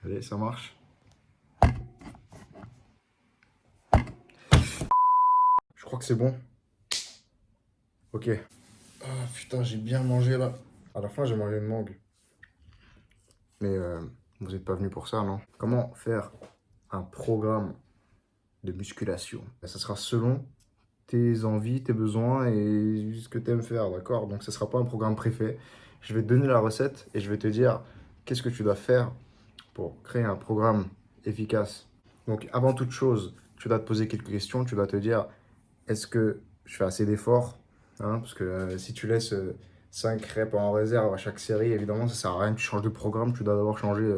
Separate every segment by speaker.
Speaker 1: Allez, ça marche. Je crois que c'est bon. Ok. Ah putain, j'ai bien mangé là. À la fin, j'ai mangé une mangue. Mais vous n'êtes pas venu pour ça, non? Comment faire un programme de musculation? Ça sera selon tes envies, tes besoins et ce que tu aimes faire, d'accord? Donc, ce ne sera pas un programme préfet. Je vais te donner la recette et je vais te dire qu'est-ce que tu dois faire pour créer un programme efficace. Donc, avant toute chose, tu dois te poser quelques questions. Tu dois te dire, est-ce que je fais assez d'efforts, hein? Parce que si tu laisses 5 reps en réserve à chaque série, évidemment, ça sert à rien que tu changes de programme. Tu dois d'abord changer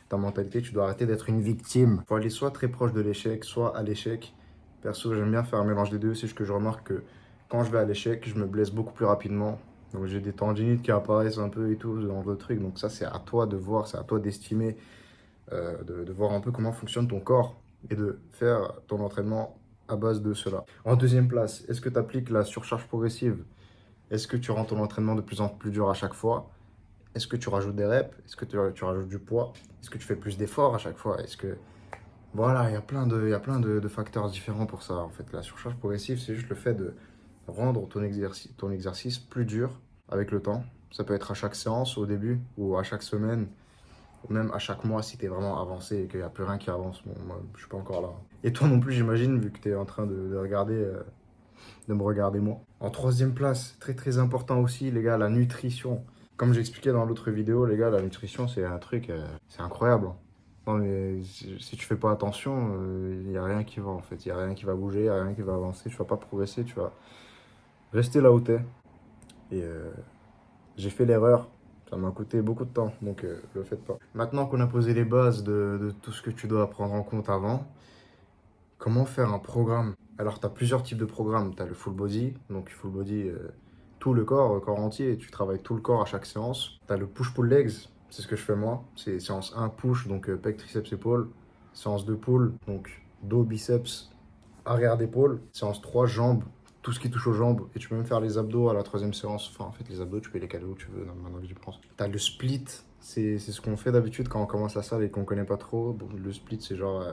Speaker 1: ta mentalité. Tu dois arrêter d'être une victime. Il faut aller soit très proche de l'échec, soit à l'échec. Perso, j'aime bien faire un mélange des deux. C'est juste que je remarque que quand je vais à l'échec, je me blesse beaucoup plus rapidement. Donc j'ai des tendinites qui apparaissent un peu et tout dans le truc. Donc ça, c'est à toi de voir, c'est à toi d'estimer, de voir un peu comment fonctionne ton corps et de faire ton entraînement à base de cela. En deuxième place, est-ce que tu appliques la surcharge progressive? Est-ce que tu rends ton entraînement de plus en plus dur à chaque fois? Est-ce que tu rajoutes des reps? Est-ce que tu rajoutes du poids? Est-ce que tu fais plus d'efforts à chaque fois? Est-ce que... Voilà, il y a plein de facteurs différents pour ça. En fait, la surcharge progressive, c'est juste le fait de rendre ton exercice plus dur avec le temps. Ça peut être à chaque séance au début ou à chaque semaine ou même à chaque mois si tu es vraiment avancé et qu'il n'y a plus rien qui avance. Bon, moi, je suis pas encore là. Et toi non plus, j'imagine, vu que tu es en train de regarder, de me regarder moi. En troisième place, très très important aussi, les gars, la nutrition. Comme j'expliquais dans l'autre vidéo, les gars, la nutrition, c'est un truc, c'est incroyable. Non, mais si tu fais pas attention, il n'y a rien qui va en fait. Il n'y a rien qui va bouger, il n'y a rien qui va avancer. Tu vas pas progresser, tu vas rester là où tu es. Et j'ai fait l'erreur. Ça m'a coûté beaucoup de temps, donc le faites pas. Maintenant qu'on a posé les bases de tout ce que tu dois prendre en compte avant, comment faire un programme? Alors, tu as plusieurs types de programmes. Tu as le full body, donc full body, tout le corps, corps entier, tu travailles tout le corps à chaque séance. Tu as le push-pull legs, c'est ce que je fais moi. C'est séance 1 push, donc pec, triceps, épaule. Séance 2 pull, donc dos, biceps, arrière d'épaule. Séance 3 jambes, tout ce qui touche aux jambes. Et tu peux même faire les abdos à la troisième séance. Enfin, en fait, les abdos, tu peux les caler où tu veux, maintenant que j'y pense. Tu as le split, c'est ce qu'on fait d'habitude quand on commence la salle et qu'on connaît pas trop. Bon, le split, c'est genre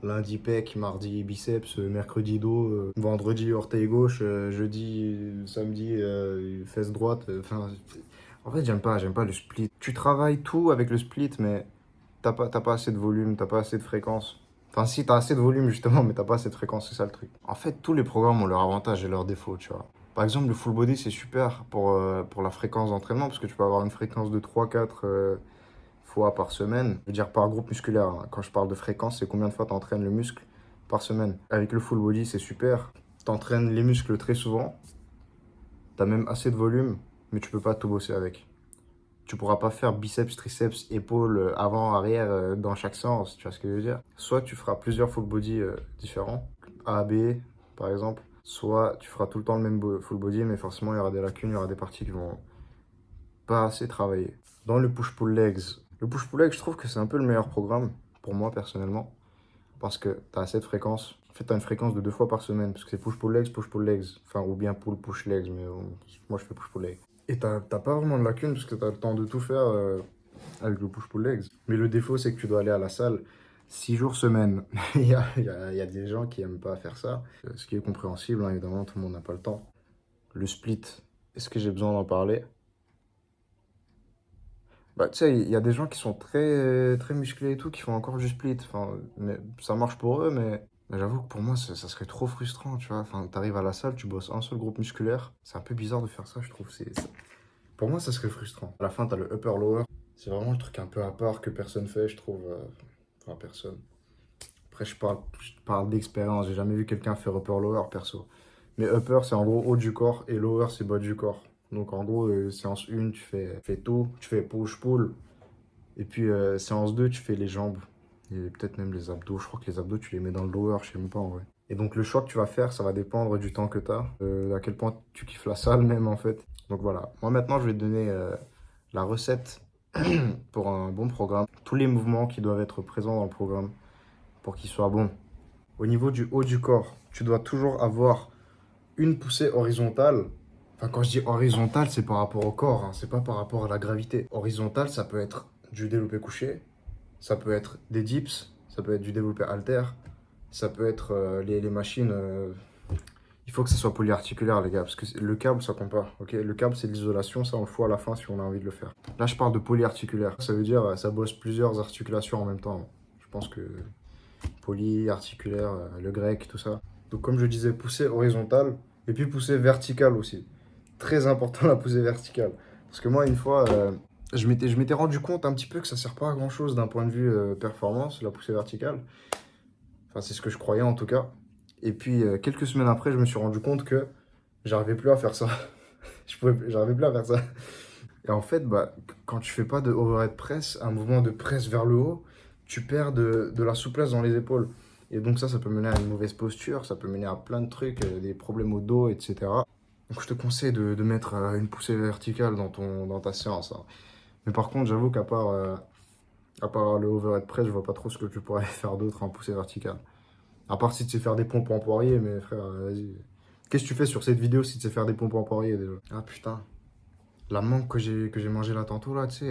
Speaker 1: lundi pec, mardi biceps, mercredi dos, vendredi orteil gauche, jeudi, samedi fesse droite. Enfin, en fait, j'aime pas le split. Tu travailles tout avec le split, mais t'as pas assez de volume, t'as pas assez de fréquence. Enfin, si, t'as assez de volume justement, mais t'as pas assez de fréquence, c'est ça le truc. En fait, tous les programmes ont leurs avantages et leurs défauts, tu vois. Par exemple, le full body, c'est super pour la fréquence d'entraînement, parce que tu peux avoir une fréquence de 3-4 fois par semaine. Je veux dire par groupe musculaire, hein. Quand je parle de fréquence, c'est combien de fois tu entraînes le muscle par semaine. Avec le full body, c'est super. Tu entraînes les muscles très souvent. Tu as même assez de volume, mais tu peux pas tout bosser avec. Tu pourras pas faire biceps, triceps, épaules, avant, arrière dans chaque séance, tu vois ce que je veux dire? Soit tu feras plusieurs full body différents, A, B par exemple, soit tu feras tout le temps le même full body, mais forcément il y aura des lacunes, il y aura des parties qui vont pas assez travailler. Dans le push-pull legs, je trouve que c'est un peu le meilleur programme pour moi personnellement parce que tu as assez de fréquence. En fait, tu as une fréquence de 2 fois par semaine parce que c'est push-pull legs, enfin, ou bien pull-push legs, mais moi je fais push-pull legs. Et t'as pas vraiment de lacunes parce que tu as le temps de tout faire avec le push-pull legs. Mais le défaut, c'est que tu dois aller à la salle 6 jours semaine. Il y a des gens qui aiment pas faire ça, ce qui est compréhensible, hein, évidemment, tout le monde n'a pas le temps. Le split, est-ce que j'ai besoin d'en parler? Bah, tu sais, il y a des gens qui sont très, très musclés et tout, qui font encore du split. Enfin, mais ça marche pour eux, mais j'avoue que pour moi, ça serait trop frustrant, tu vois. Enfin, t'arrives à la salle, tu bosses un seul groupe musculaire. C'est un peu bizarre de faire ça, je trouve. Pour moi, ça serait frustrant. À la fin, t'as le upper-lower. C'est vraiment le truc un peu à part que personne fait, je trouve. Enfin, personne. Après, je parle d'expérience. J'ai jamais vu quelqu'un faire upper-lower, perso. Mais upper, c'est en gros haut du corps et lower, c'est bas du corps. Donc, en gros, séance 1, tu fais tout. Tu fais push-pull. Et puis, séance 2 tu fais les jambes et peut-être même les abdos. Je crois que les abdos, tu les mets dans le lower, je sais même pas en vrai. Et donc, le choix que tu vas faire, ça va dépendre du temps que tu as, à quel point tu kiffes la salle même en fait. Donc voilà. Moi maintenant, je vais te donner la recette pour un bon programme. Tous les mouvements qui doivent être présents dans le programme pour qu'il soit bon. Au niveau du haut du corps, tu dois toujours avoir une poussée horizontale. Enfin, quand je dis horizontale, c'est par rapport au corps, hein, c'est pas par rapport à la gravité. Horizontale, ça peut être du développé couché. Ça peut être des dips, ça peut être du développé halter, ça peut être les machines. Il faut que ça soit polyarticulaire, les gars, parce que le câble, ça compte pas. Ok, le câble, c'est de l'isolation, ça on le fout à la fin si on a envie de le faire. Là, je parle de polyarticulaire. Ça veut dire ça bosse plusieurs articulations en même temps. Je pense que polyarticulaire, le grec, tout ça. Donc, comme je disais, poussée horizontale et puis poussée verticale aussi. Très important la poussée verticale. Parce que moi, une fois, je m'étais rendu compte un petit peu que ça sert pas à grand chose d'un point de vue performance, la poussée verticale. Enfin, c'est ce que je croyais en tout cas. Et puis, quelques semaines après, je me suis rendu compte que j'arrivais plus à faire ça. J'arrivais plus à faire ça. Et en fait, bah, quand tu fais pas de overhead press, un mouvement de presse vers le haut, tu perds de la souplesse dans les épaules. Et donc ça peut mener à une mauvaise posture, ça peut mener à plein de trucs, des problèmes au dos, etc. Donc je te conseille de mettre une poussée verticale dans ta séance, hein. Mais par contre, j'avoue à part le overhead press, je vois pas trop ce que tu pourrais faire d'autre en poussée verticale. À part si tu sais faire des pompes en poirier, mais frère, vas-y. Qu'est-ce que tu fais sur cette vidéo si tu sais faire des pompes en poirier déjà? Ah putain, la mangue que j'ai mangé là tantôt, là, tu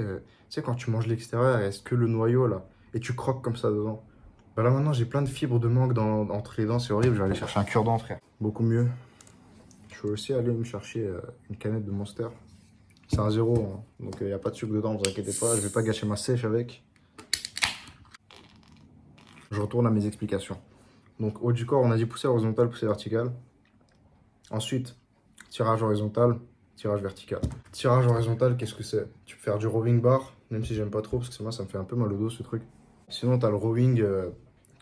Speaker 1: sais, quand tu manges l'extérieur, il reste que le noyau là, et tu croques comme ça dedans. Bah là maintenant, j'ai plein de fibres de mangue entre les dents, c'est horrible, je vais aller chercher un cure-dent, frère. Beaucoup mieux. Je vais aussi aller me chercher une canette de Monster. C'est un zéro, hein. Donc il n'y a pas de sucre dedans, ne vous inquiétez pas, je vais pas gâcher ma sèche avec. Je retourne à mes explications. Donc haut du corps, on a dit poussée horizontale, poussée verticale. Ensuite, tirage horizontal, tirage vertical. Tirage horizontal, qu'est-ce que c'est? Tu peux faire du rowing bar, même si j'aime pas trop, parce que moi ça me fait un peu mal au dos ce truc. Sinon, tu as le rowing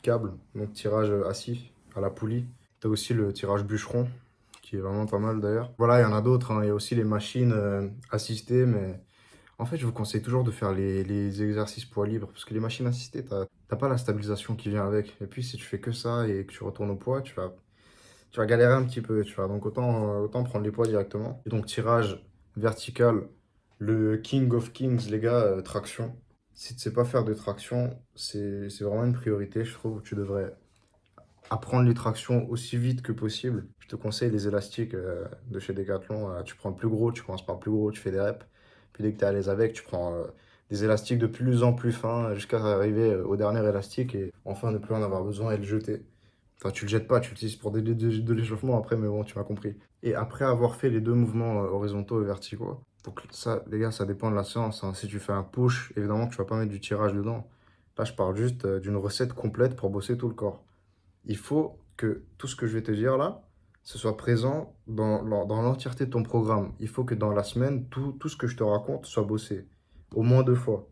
Speaker 1: câble, donc tirage assis à la poulie. Tu as aussi le tirage bûcheron, qui est vraiment pas mal d'ailleurs. Voilà, il y en a d'autres, hein. Il y a aussi les machines assistées, mais en fait, je vous conseille toujours de faire les exercices poids libre, parce que les machines assistées, t'as pas la stabilisation qui vient avec. Et puis, si tu fais que ça et que tu retournes au poids, tu vas galérer un petit peu, tu vois. Donc, autant prendre les poids directement. Et donc, tirage vertical, le King of Kings, les gars, traction. Si tu sais pas faire de traction, c'est vraiment une priorité, je trouve. Tu devrais apprendre les tractions aussi vite que possible. Je te conseille les élastiques de chez Decathlon. Tu prends le plus gros, tu commences par le plus gros, tu fais des reps. Puis dès que tu es à l'aise avec, tu prends des élastiques de plus en plus fins jusqu'à arriver au dernier élastique et enfin ne plus en avoir besoin et le jeter. Enfin, tu le jettes pas, tu l'utilises pour de l'échauffement après, mais bon, tu m'as compris. Et après avoir fait les deux mouvements horizontaux et verticaux, donc ça, les gars, ça dépend de la séance, hein. Si tu fais un push, évidemment, tu vas pas mettre du tirage dedans. Là, je parle juste d'une recette complète pour bosser tout le corps. Il faut que tout ce que je vais te dire là, ce soit présent dans l'entièreté de ton programme. Il faut que dans la semaine, tout ce que je te raconte soit bossé. Au moins 2 fois.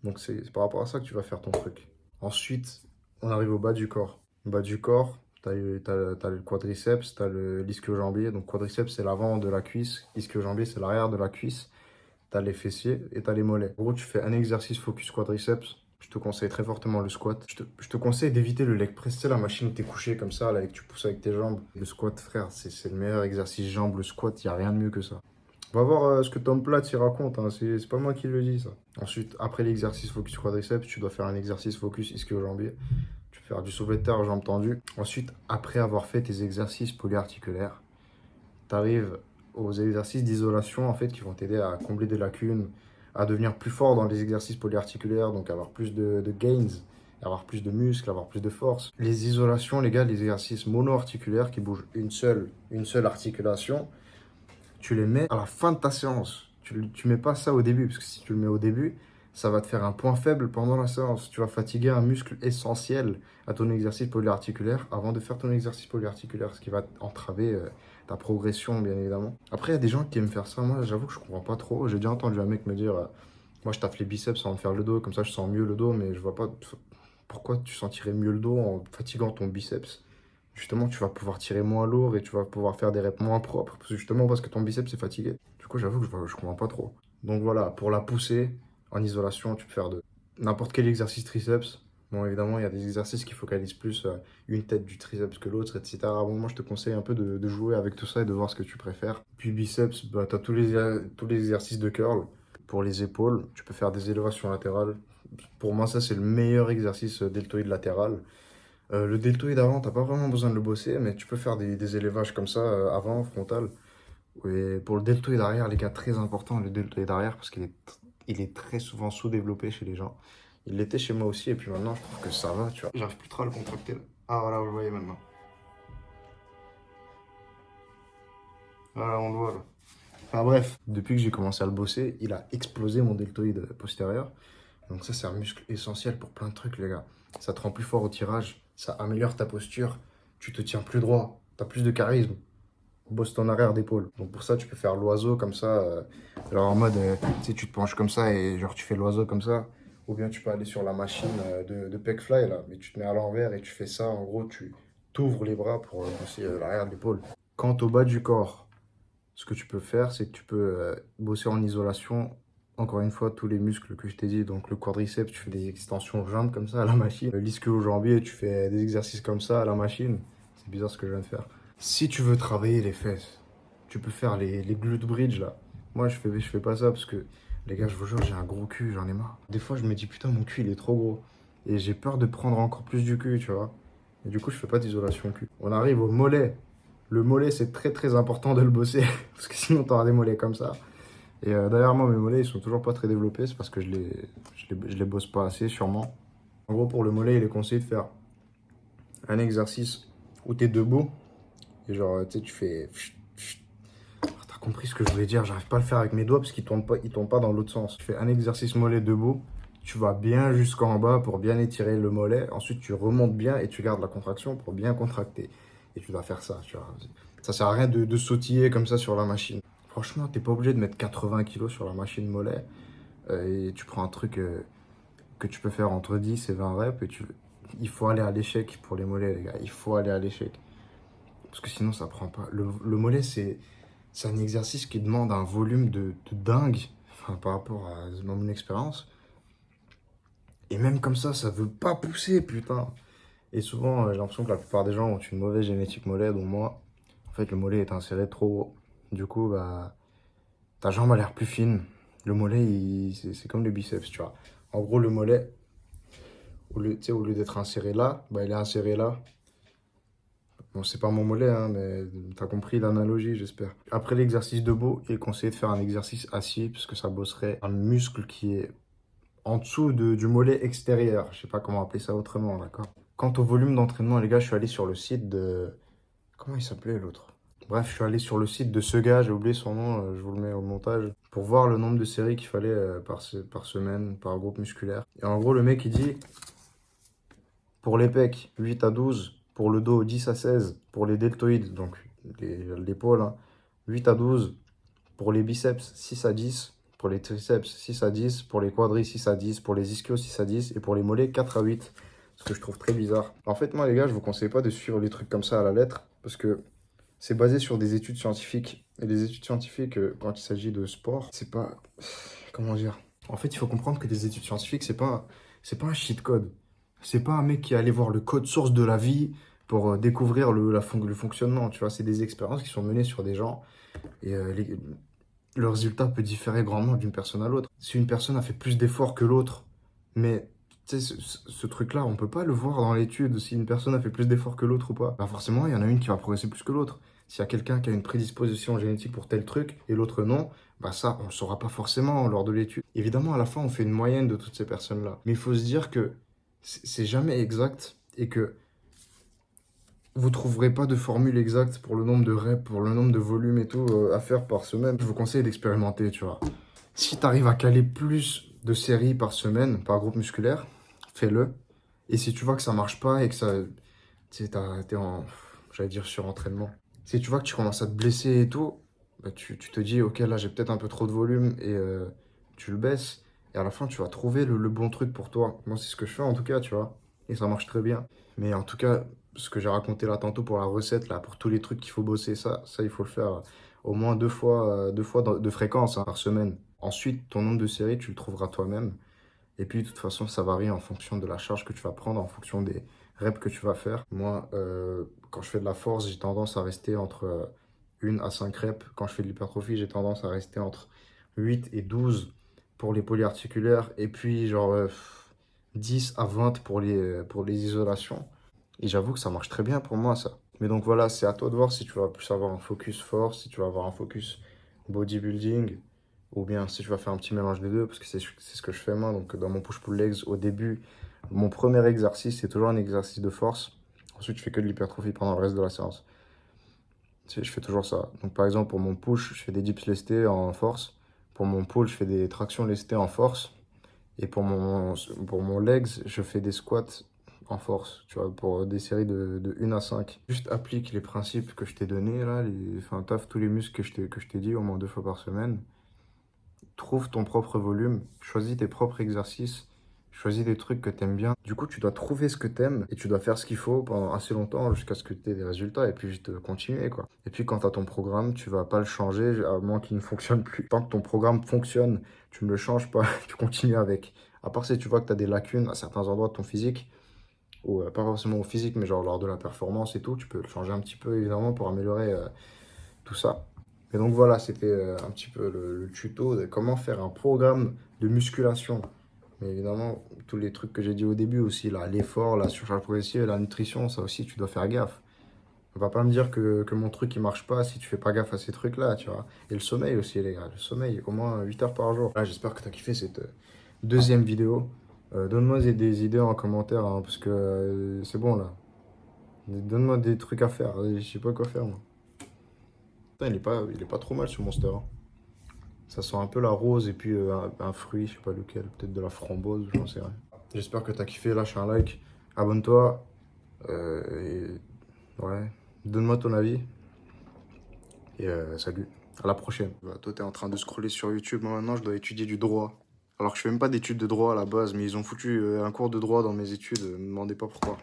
Speaker 1: Donc c'est par rapport à ça que tu vas faire ton truc. Ensuite, on arrive au bas du corps. Au bas du corps, t'as le quadriceps, t'as le l'ischio-jambier. Donc quadriceps, c'est l'avant de la cuisse. Ischio-jambier, c'est l'arrière de la cuisse. T'as les fessiers et t'as les mollets. En gros, tu fais un exercice focus quadriceps. Je te conseille très fortement le squat. Je te conseille d'éviter le leg press. C'est la machine où t'es couché comme ça, là, et que tu pousses avec tes jambes. Le squat, frère, c'est le meilleur exercice jambes. Le squat, il n'y a rien de mieux que ça. On va voir ce que Tom Platz y raconte, hein. C'est pas moi qui le dis, ça. Ensuite, après l'exercice focus quadriceps, tu dois faire un exercice focus ischio-jambier. Tu peux faire du soulevé de terre, jambes tendues. Ensuite, après avoir fait tes exercices polyarticulaires, tu arrives aux exercices d'isolation en fait qui vont t'aider à combler des lacunes, à devenir plus fort dans les exercices polyarticulaires, donc avoir plus de gains, avoir plus de muscles, avoir plus de force. Les isolations, les gars, les exercices monoarticulaires qui bougent une seule articulation, tu les mets à la fin de ta séance. Tu mets pas ça au début, parce que si tu le mets au début, ça va te faire un point faible pendant la séance. Tu vas fatiguer un muscle essentiel à ton exercice polyarticulaire avant de faire ton exercice polyarticulaire, ce qui va entraver ta progression, bien évidemment. Après, il y a des gens qui aiment faire ça. Moi, j'avoue que je comprends pas trop. J'ai déjà entendu un mec me dire moi, je taffe les biceps avant de faire le dos, comme ça, je sens mieux le dos, mais je vois pas pourquoi tu sentirais mieux le dos en fatiguant ton biceps. Justement, tu vas pouvoir tirer moins lourd et tu vas pouvoir faire des reps moins propres, justement parce que ton biceps est fatigué. Du coup, j'avoue que je comprends pas trop. Donc voilà, pour la poussée, en isolation, tu peux faire de n'importe quel exercice triceps. Bon, évidemment, il y a des exercices qui focalisent plus une tête du triceps que l'autre, etc. Bon, moi, je te conseille un peu de jouer avec tout ça et de voir ce que tu préfères. Puis biceps, bah, tu as tous les exercices de curl. Pour les épaules, tu peux faire des élévations latérales. Pour moi, ça, c'est le meilleur exercice deltoïde latéral. Le deltoïde avant, t'as pas vraiment besoin de le bosser, mais tu peux faire des élevages comme ça, avant, frontal. Et pour le deltoïde arrière, les gars, très important, le deltoïde arrière, parce il est très souvent sous-développé chez les gens. Il l'était chez moi aussi, et puis maintenant, je trouve que ça va, tu vois. J'arrive plus trop à le contracter, là. Ah, voilà, vous le voyez maintenant. Voilà, on le voit, là. Enfin bref, depuis que j'ai commencé à le bosser, il a explosé mon deltoïde postérieur. Donc ça, c'est un muscle essentiel pour plein de trucs, les gars. Ça te rend plus fort au tirage, ça améliore ta posture, tu te tiens plus droit, t'as plus de charisme, bosse ton arrière d'épaule. Donc pour ça, tu peux faire l'oiseau comme ça, genre en mode, tu sais, tu te penches comme ça et genre tu fais l'oiseau comme ça. Ou bien tu peux aller sur la machine de pec fly, là, mais tu te mets à l'envers et tu fais ça. En gros, tu t'ouvres les bras pour bosser l'arrière de l'épaule. Quant au bas du corps, ce que tu peux faire, c'est que tu peux bosser en isolation. Encore une fois, tous les muscles que je t'ai dit, donc le quadriceps, tu fais des extensions jambes comme ça à la machine. Le l'ischio-jambier, tu fais des exercices comme ça à la machine. C'est bizarre ce que je viens de faire. Si tu veux travailler les fesses, tu peux faire les glute bridge là. Moi, je fais pas ça parce que, les gars, je vous jure, j'ai un gros cul, j'en ai marre. Des fois, je me dis, putain, mon cul, il est trop gros. Et j'ai peur de prendre encore plus du cul, tu vois. Et du coup, je fais pas d'isolation cul. On arrive au mollet. Le mollet, c'est très très important de le bosser parce que sinon, tu auras des mollets comme ça. Et d'ailleurs, moi, mes mollets, ils sont toujours pas très développés. C'est parce que je les bosse pas assez, sûrement. En gros, pour le mollet, il est conseillé de faire un exercice où tu es debout. Et genre, tu sais, tu fais. T'as compris ce que je voulais dire? J'arrive pas à le faire avec mes doigts parce qu'ils tournent pas dans l'autre sens. Tu fais un exercice mollet debout. Tu vas bien jusqu'en bas pour bien étirer le mollet. Ensuite, tu remontes bien et tu gardes la contraction pour bien contracter. Et tu dois faire ça, tu vois. Ça sert à rien de sautiller comme ça sur la machine. Franchement, t'es pas obligé de mettre 80 kilos sur la machine mollet. Et tu prends un truc que tu peux faire entre 10 et 20 reps. Il faut aller à l'échec pour les mollets, les gars. Il faut aller à l'échec. Parce que sinon, ça prend pas. Le mollet, c'est un exercice qui demande un volume de dingue. Enfin, par rapport à mon expérience. Et même comme ça veut pas pousser, putain. Et souvent, j'ai l'impression que la plupart des gens ont une mauvaise génétique mollet, dont moi. En fait, le mollet est inséré trop haut. Du coup, bah, ta jambe a l'air plus fine. Le mollet, c'est comme le biceps, tu vois. En gros, le mollet, tu sais, au lieu d'être inséré là, bah, il est inséré là. Bon, c'est pas mon mollet, hein, mais t'as compris l'analogie, j'espère. Après l'exercice debout, il est conseillé de faire un exercice assis, parce que ça bosserait un muscle qui est en dessous du mollet extérieur. Je sais pas comment appeler ça autrement, d'accord? Quant au volume d'entraînement, les gars, je suis allé sur le site de... Comment il s'appelait l'autre? Bref, je suis allé sur le site de ce gars, j'ai oublié son nom, je vous le mets au montage, pour voir le nombre de séries qu'il fallait par semaine, par groupe musculaire. Et en gros, le mec, il dit, pour les pecs, 8 à 12, pour le dos, 10 à 16, pour les deltoïdes, donc l'épaule, hein, 8 à 12, pour les biceps, 6 à 10, pour les triceps, 6 à 10, pour les quadris, 6 à 10, pour les ischios, 6 à 10, et pour les mollets, 4 à 8. Ce que je trouve très bizarre. En fait, moi, les gars, je vous conseille pas de suivre les trucs comme ça à la lettre, parce que c'est basé sur des études scientifiques. Et les études scientifiques, quand il s'agit de sport, c'est pas... Comment dire? En fait, il faut comprendre que des études scientifiques, c'est pas un cheat code. C'est pas un mec qui est allé voir le code source de la vie pour découvrir le fonctionnement, tu vois. C'est des expériences qui sont menées sur des gens. Et le résultat peut différer grandement d'une personne à l'autre. Si une personne a fait plus d'efforts que l'autre, mais tu sais, ce truc-là, on peut pas le voir dans l'étude si une personne a fait plus d'efforts que l'autre ou pas. Bah forcément, il y en a une qui va progresser plus que l'autre. S'il y a quelqu'un qui a une prédisposition génétique pour tel truc et l'autre non, bah ça, on ne saura pas forcément lors de l'étude. Évidemment, à la fin, on fait une moyenne de toutes ces personnes-là. Mais il faut se dire que c'est jamais exact et que vous trouverez pas de formule exacte pour le nombre de reps, pour le nombre de volumes et tout à faire par semaine. Je vous conseille d'expérimenter, tu vois. Si tu arrives à caler plus de séries par semaine, par groupe musculaire, fais-le. Et si tu vois que ça marche pas et que ça, tu sais, t'es en, j'allais dire surentraînement. Si tu vois que tu commences à te blesser et tout, bah tu te dis, ok, là j'ai peut-être un peu trop de volume et tu le baisses. Et à la fin, tu vas trouver le bon truc pour toi. Moi, c'est ce que je fais en tout cas, tu vois. Et ça marche très bien. Mais en tout cas, ce que j'ai raconté là tantôt pour la recette, là, pour tous les trucs qu'il faut bosser, ça il faut le faire au moins deux fois de fréquence hein, par semaine. Ensuite, ton nombre de séries, tu le trouveras toi-même. Et puis, de toute façon, ça varie en fonction de la charge que tu vas prendre, en fonction des reps que tu vas faire. Moi, quand je fais de la force, j'ai tendance à rester entre 1 à 5 reps. Quand je fais de l'hypertrophie, j'ai tendance à rester entre 8 et 12 pour les polyarticulaires. Et puis, genre 10 à 20 pour les isolations. Et j'avoue que ça marche très bien pour moi, ça. Mais donc voilà, c'est à toi de voir si tu vas plus avoir un focus force, si tu vas avoir un focus bodybuilding Ou bien si tu vas faire un petit mélange des deux, parce que c'est ce que je fais moi. Donc dans mon push-pull legs, au début, mon premier exercice, c'est toujours un exercice de force. Ensuite, je fais que de l'hypertrophie pendant le reste de la séance. Je fais toujours ça. Donc par exemple, pour mon push, je fais des dips lestés en force. Pour mon pull, je fais des tractions lestées en force. Et pour mon legs, je fais des squats en force, tu vois, pour des séries de 1 à 5. Juste applique les principes que je t'ai donnés, là, enfin, taffe tous les muscles que je t'ai dit au moins 2 fois par semaine. Trouve ton propre volume, choisis tes propres exercices, choisis des trucs que t'aimes bien. Du coup, tu dois trouver ce que t'aimes et tu dois faire ce qu'il faut pendant assez longtemps jusqu'à ce que tu aies des résultats et puis juste continuer, quoi. Et puis quand tu as ton programme, tu vas pas le changer à moins qu'il ne fonctionne plus. Tant que ton programme fonctionne, tu ne le changes pas, tu continues avec. À part si tu vois que tu as des lacunes à certains endroits de ton physique, ou pas forcément au physique, mais genre lors de la performance et tout, tu peux le changer un petit peu évidemment pour améliorer tout ça. Et donc voilà, c'était un petit peu le tuto de comment faire un programme de musculation. Mais évidemment, tous les trucs que j'ai dit au début aussi, là, l'effort, la surcharge progressive et la nutrition, ça aussi, tu dois faire gaffe. On va pas me dire que mon truc il marche pas si tu fais pas gaffe à ces trucs-là, tu vois. Et le sommeil aussi, les gars. Le sommeil, au moins 8 heures par jour. Là, j'espère que tu as kiffé cette deuxième vidéo. Donne-moi des idées en commentaire, hein, parce que c'est bon là. Donne-moi des trucs à faire. Je sais pas quoi faire, moi. Putain, il est pas trop mal ce Monster, hein. Ça sent un peu la rose et puis un fruit, je sais pas lequel. Peut-être de la framboise, j'en sais rien. J'espère que tu as kiffé. Lâche un like. Abonne-toi. Ouais. Donne-moi ton avis. Et salut. À la prochaine. Bah, toi, t'es en train de scroller sur YouTube. Moi, maintenant, je dois étudier du droit. Alors que je fais même pas d'études de droit à la base, mais ils ont foutu un cours de droit dans mes études. Me demandez pas pourquoi.